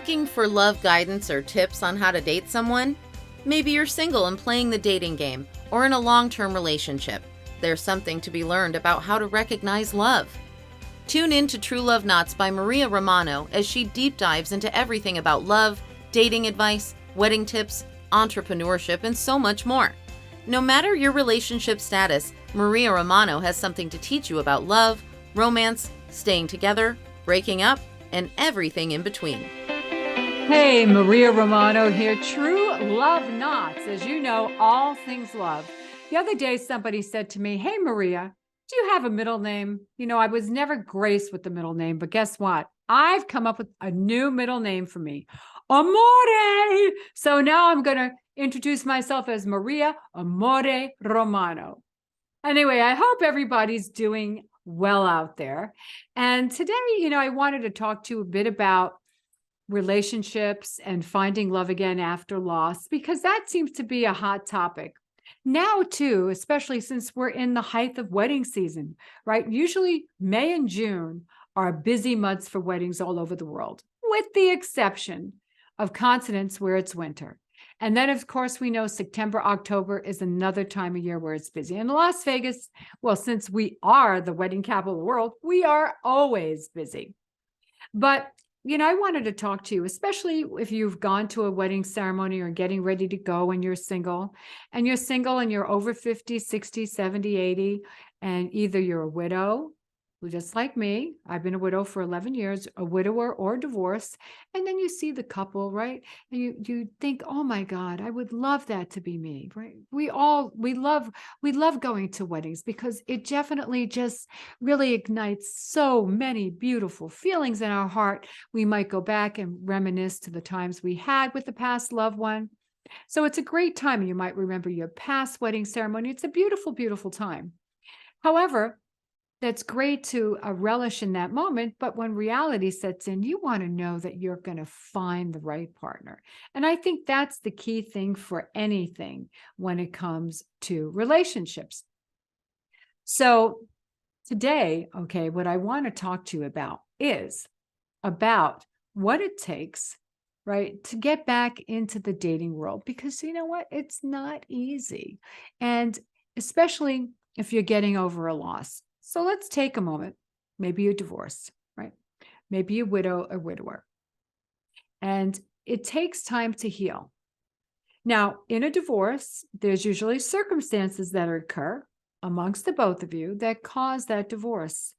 Looking for love guidance or tips on how to date someone? Maybe you're single and playing the dating game, or in a long-term relationship. There's something to be learned about how to recognize love. Tune in to True Love Knots by Maria Romano as she deep dives into everything about love, dating advice, wedding tips, entrepreneurship, and so much more. No matter your relationship status, Maria Romano has something to teach you about love, romance, staying together, breaking up, and everything in between. Hey, Maria Romano here, True Love Knots. As you know, all things love. The other day, somebody said to me, "Hey, Maria, do you have a middle name?" You know, I was never graced with the middle name, but guess what? I've come up with a new middle name for me, Amore. So now I'm going to introduce myself as Maria Amore Romano. Anyway, I hope everybody's doing well out there. And today, I wanted to talk to you a bit about relationships and finding love again after loss, because that seems to be a hot topic now too, especially since we're in the height of wedding season, right? Usually May and June are busy months for weddings all over the world, with the exception of continents where it's winter. And then, of course, we know September, October is another time of year where it's busy. In Las Vegas, well, since we are the wedding capital of the world, we are always busy. But I wanted to talk to you, especially if you've gone to a wedding ceremony or getting ready to go and you're single and you're over 50, 60, 70, 80, and either you're a widow, just like me, I've been a widow for 11 years, a widower or divorced. And then you see the couple, right? And you think, oh my God, I would love that to be me, right? We love going to weddings because it definitely just really ignites so many beautiful feelings in our heart. We might go back and reminisce to the times we had with the past loved one. So it's a great time. You might remember your past wedding ceremony. It's a beautiful, beautiful time. However, that's great to relish in that moment. But when reality sets in, you want to know that you're going to find the right partner. And I think that's the key thing for anything when it comes to relationships. So today, what I want to talk to you about is about what it takes, right, to get back into the dating world, because you know what? It's not easy. And especially if you're getting over a loss. So let's take a moment. Maybe you're divorced, right? Maybe you're a widower. And it takes time to heal. Now, in a divorce, there's usually circumstances that occur amongst the both of you that cause that divorce.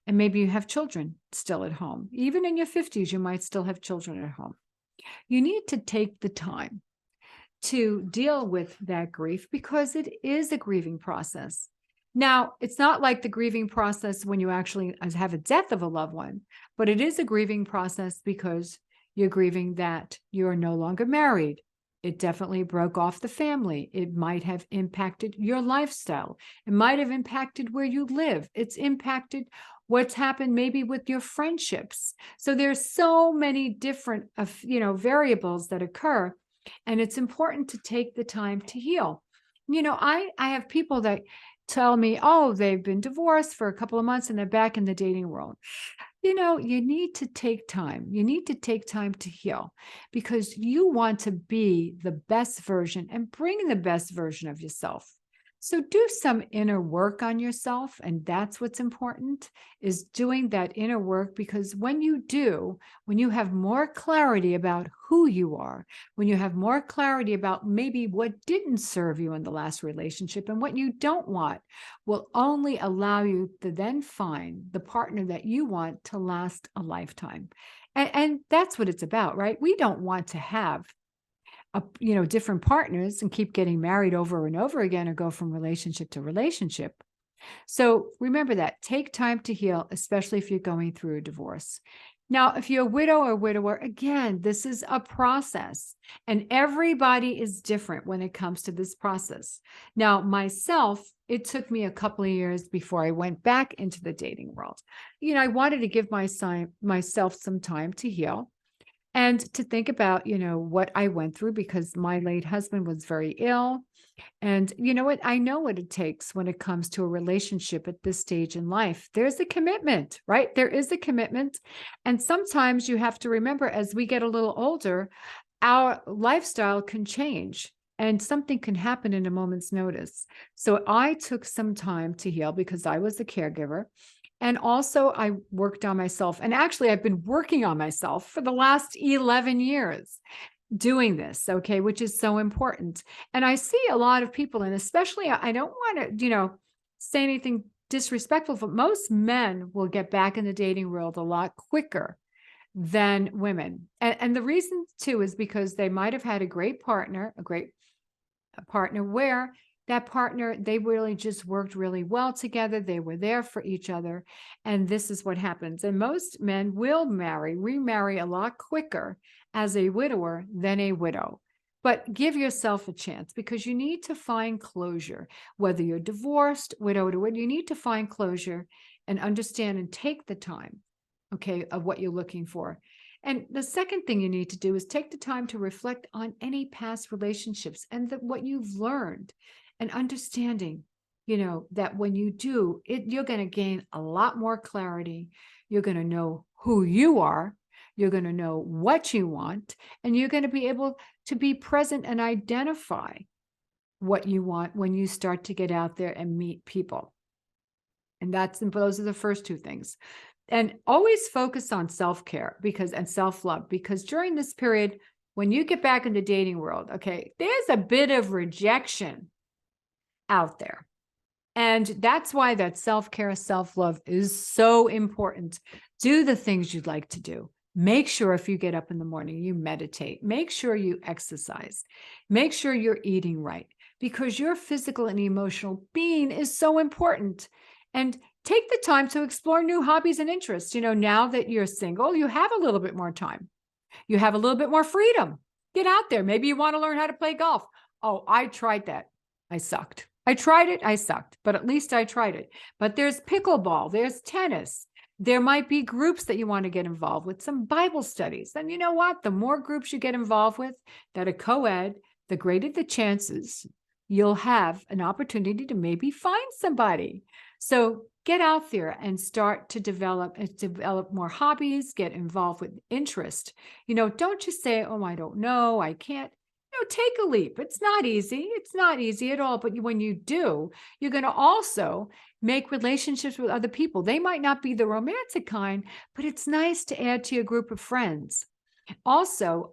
And maybe you have children still at home. Even in your 50s, you might still have children at home. You need to take the time to deal with that grief because it is a grieving process. Now, it's not like the grieving process when you actually have a death of a loved one, but it is a grieving process because you're grieving that you're no longer married. It definitely broke off the family. It might have impacted your lifestyle. It might have impacted where you live. It's impacted what's happened maybe with your friendships. So there's so many different, variables that occur, and it's important to take the time to heal. I have people that tell me, oh, they've been divorced for a couple of months and they're back in the dating world. You need to take time. You need to take time to heal because you want to be the best version and bring the best version of yourself. So do some inner work on yourself. And that's what's important, is doing that inner work, because when you have more clarity about who you are, when you have more clarity about maybe what didn't serve you in the last relationship and what you don't want, will only allow you to then find the partner that you want to last a lifetime. And that's what it's about, right? We don't want to have different partners and keep getting married over and over again or go from relationship to relationship. So remember that. Take time to heal, especially if you're going through a divorce. Now, if you're a widow or widower, again, this is a process, and everybody is different when it comes to this process. Now, myself, it took me a couple of years before I went back into the dating world. I wanted to give myself some time to heal. And to think about, what I went through, because my late husband was very ill. And you know what? I know what it takes when it comes to a relationship at this stage in life. There's a commitment, right? There is a commitment. And sometimes you have to remember as we get a little older, our lifestyle can change and something can happen in a moment's notice. So I took some time to heal because I was a caregiver. And also, I worked on myself. And actually, I've been working on myself for the last 11 years doing this, okay, which is so important. And I see a lot of people, and especially, I don't want to, say anything disrespectful, but most men will get back in the dating world a lot quicker than women. And the reason too is because they might have had a great partner, a partner where that partner, they really just worked really well together. They were there for each other. And this is what happens. And most men will remarry a lot quicker as a widower than a widow. But give yourself a chance because you need to find closure. Whether you're divorced, widowed, or whether you need to find closure and understand and take the time, okay, of what you're looking for. And the second thing you need to do is take the time to reflect on any past relationships and what you've learned and understanding, that when you do it, you're going to gain a lot more clarity. You're going to know who you are. You're going to know what you want, and you're going to be able to be present and identify what you want when you start to get out there and meet people. And those are the first two things. And always focus on self-care and self-love, because during this period, when you get back in the dating world, okay, there's a bit of rejection out there. And that's why that self-care, self-love is so important. Do the things you'd like to do. Make sure if you get up in the morning, you meditate. Make sure you exercise. Make sure you're eating right, because your physical and emotional being is so important. And take the time to explore new hobbies and interests. Now that you're single, you have a little bit more time. You have a little bit more freedom. Get out there. Maybe you want to learn how to play golf. Oh, I tried that. I sucked. I tried it. I sucked, but at least I tried it. But there's pickleball, there's tennis. There might be groups that you want to get involved with, some Bible studies. And you know what? The more groups you get involved with that are co-ed, the greater the chances you'll have an opportunity to maybe find somebody. So get out there and start to develop more hobbies, get involved with interest. Don't just say, oh, I don't know, I can't. Take a leap. It's not easy. It's not easy at all. But when you do, you're going to also make relationships with other people. They might not be the romantic kind, but it's nice to add to your group of friends. Also,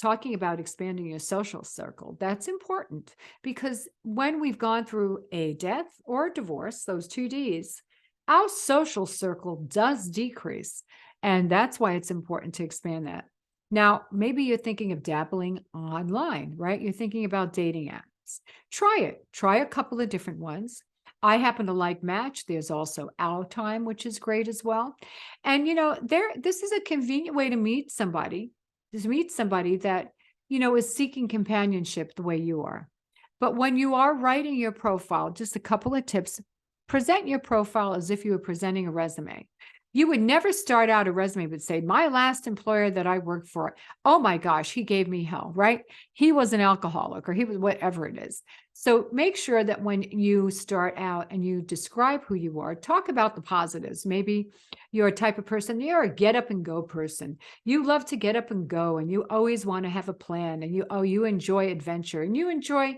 talking about expanding your social circle, that's important, because when we've gone through a death or a divorce, those two Ds, our social circle does decrease. And that's why it's important to expand that. Now, maybe you're thinking of dabbling online, right? You're thinking about dating apps. Try it. Try a couple of different ones. I happen to like Match. There's also Our Time, which is great as well. And this is a convenient way to meet somebody. Just meet somebody that is seeking companionship the way you are. But when you are writing your profile, just a couple of tips: present your profile as if you were presenting a resume. You would never start out a resume but say, my last employer that I worked for, oh my gosh, he gave me hell, right? He was an alcoholic, or he was whatever it is. So make sure that when you start out and you describe who you are, talk about the positives. Maybe you're a type of person, you're a get up and go person. You love to get up and go, and you always want to have a plan, and you enjoy adventure, and you enjoy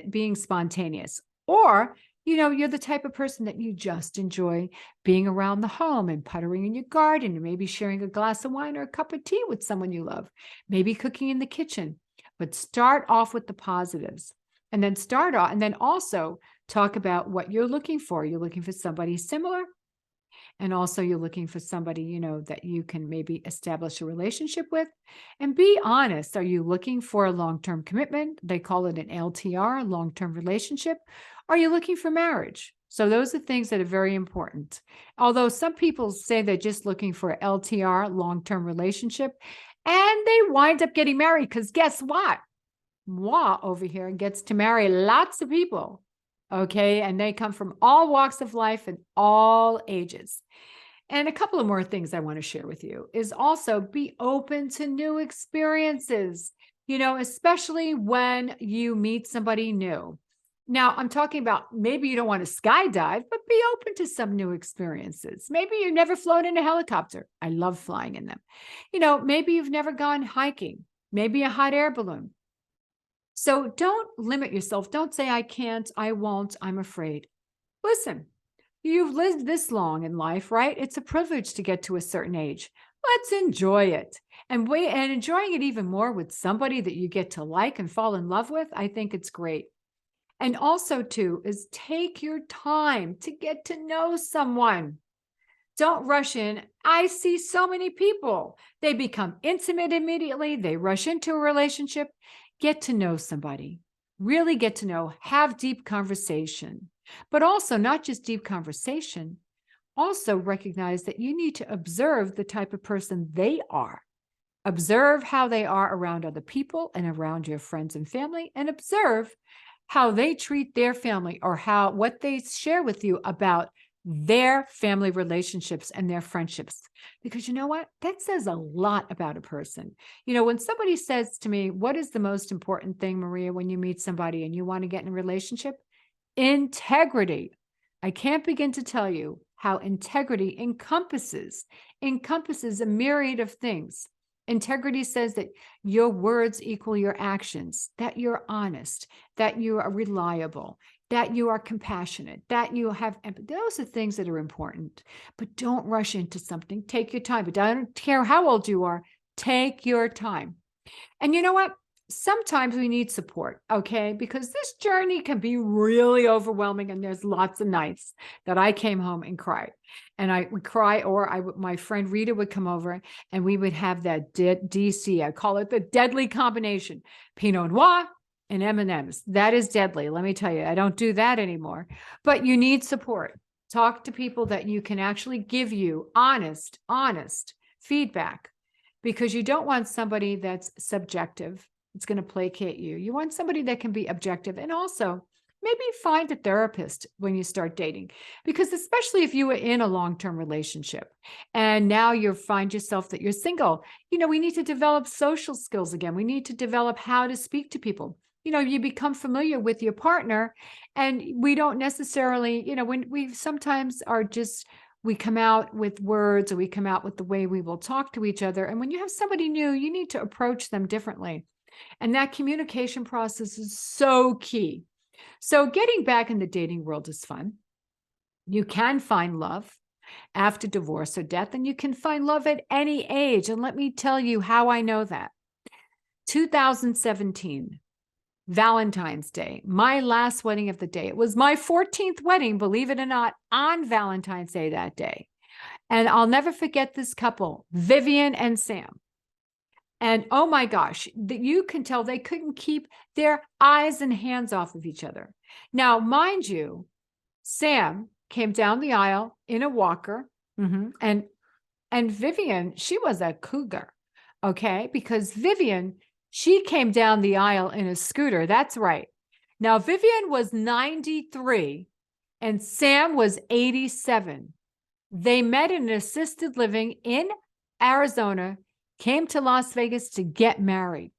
being spontaneous. Or you're the type of person that you just enjoy being around the home and puttering in your garden, and maybe sharing a glass of wine or a cup of tea with someone you love, maybe cooking in the kitchen. But start off with the positives, and then also talk about what you're looking for. You're looking for somebody similar, and also you're looking for somebody, that you can maybe establish a relationship with. And be honest. Are you looking for a long-term commitment? They call it an LTR, long-term relationship. Are you looking for marriage? So those are things that are very important. Although some people say they're just looking for an LTR, long-term relationship, and they wind up getting married, because guess what? Moi over here gets to marry lots of people. Okay. And they come from all walks of life and all ages. And a couple of more things I want to share with you is also be open to new experiences. especially when you meet somebody new. Now, I'm talking about maybe you don't want to skydive, but be open to some new experiences. Maybe you've never flown in a helicopter. I love flying in them. Maybe you've never gone hiking, maybe a hot air balloon. So don't limit yourself. Don't say, I can't, I won't, I'm afraid. Listen, you've lived this long in life, right? It's a privilege to get to a certain age. Let's enjoy it. And enjoying it even more with somebody that you get to like and fall in love with. I think it's great. And also, too, is take your time to get to know someone. Don't rush in. I see so many people. They become intimate immediately. They rush into a relationship. Get to know somebody. Really get to know. Have deep conversation. But also not just deep conversation. Also recognize that you need to observe the type of person they are. Observe how they are around other people and around your friends and family, and observe how they treat their family or what they share with you about their family relationships and their friendships. Because you know what? That says a lot about a person. When somebody says to me, what is the most important thing, Maria, when you meet somebody and you want to get in a relationship? Integrity. I can't begin to tell you how integrity encompasses a myriad of things. Integrity says that your words equal your actions, that you're honest, that you are reliable, that you are compassionate, that you have empathy. Those are things that are important. But don't rush into something. Take your time. But I don't care how old you are. Take your time. And you know what? Sometimes we need support, okay? Because this journey can be really overwhelming, and there's lots of nights that I came home and cried. And I would cry, or my friend Rita would come over, and we would have that DC. I call it the deadly combination: Pinot Noir and M&Ms. That is deadly. Let me tell you, I don't do that anymore. But you need support. Talk to people that you can actually give you honest feedback, because you don't want somebody that's subjective. It's going to placate you. You want somebody that can be objective. And also, maybe find a therapist when you start dating, because especially if you were in a long-term relationship and now you find yourself that you're single, we need to develop social skills again. We need to develop how to speak to people. You become familiar with your partner, and we don't necessarily, when we sometimes are just, we come out with words, or we come out with the way we will talk to each other. And when you have somebody new, you need to approach them differently. And that communication process is so key. So getting back in the dating world is fun. You can find love after divorce or death, and you can find love at any age. And let me tell you how I know that. 2017, Valentine's Day, my last wedding of the day. It was my 14th wedding, believe it or not, on Valentine's Day that day. And I'll never forget this couple, Vivian and Sam. And oh my gosh, you can tell they couldn't keep their eyes and hands off of each other. Now, mind you, Sam came down the aisle in a walker, and Vivian, she was a cougar, okay? Because Vivian, she came down the aisle in a scooter. That's right. Now, Vivian was 93 and Sam was 87. They met in an assisted living in Arizona, came to Las Vegas to get married.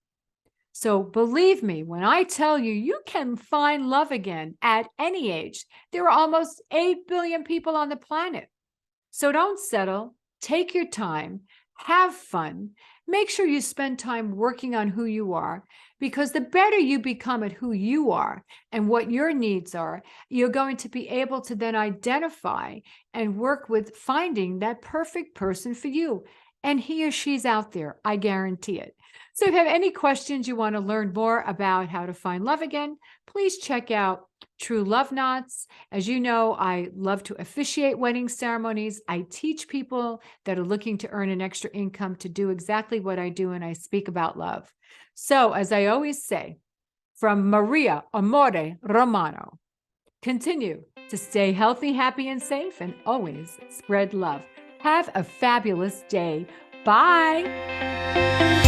So believe me, when I tell you, you can find love again at any age. There are almost 8 billion people on the planet. So don't settle. Take your time. Have fun. Make sure you spend time working on who you are, because the better you become at who you are and what your needs are, you're going to be able to then identify and work with finding that perfect person for you. And he or she's out there, I guarantee it. So if you have any questions, you want to learn more about how to find love again, please check out True Love Knots. As you know, I love to officiate wedding ceremonies. I teach people that are looking to earn an extra income to do exactly what I do, and I speak about love. So as I always say, from Maria Amore Romano, continue to stay healthy, happy, and safe, and always spread love. Have a fabulous day. Bye.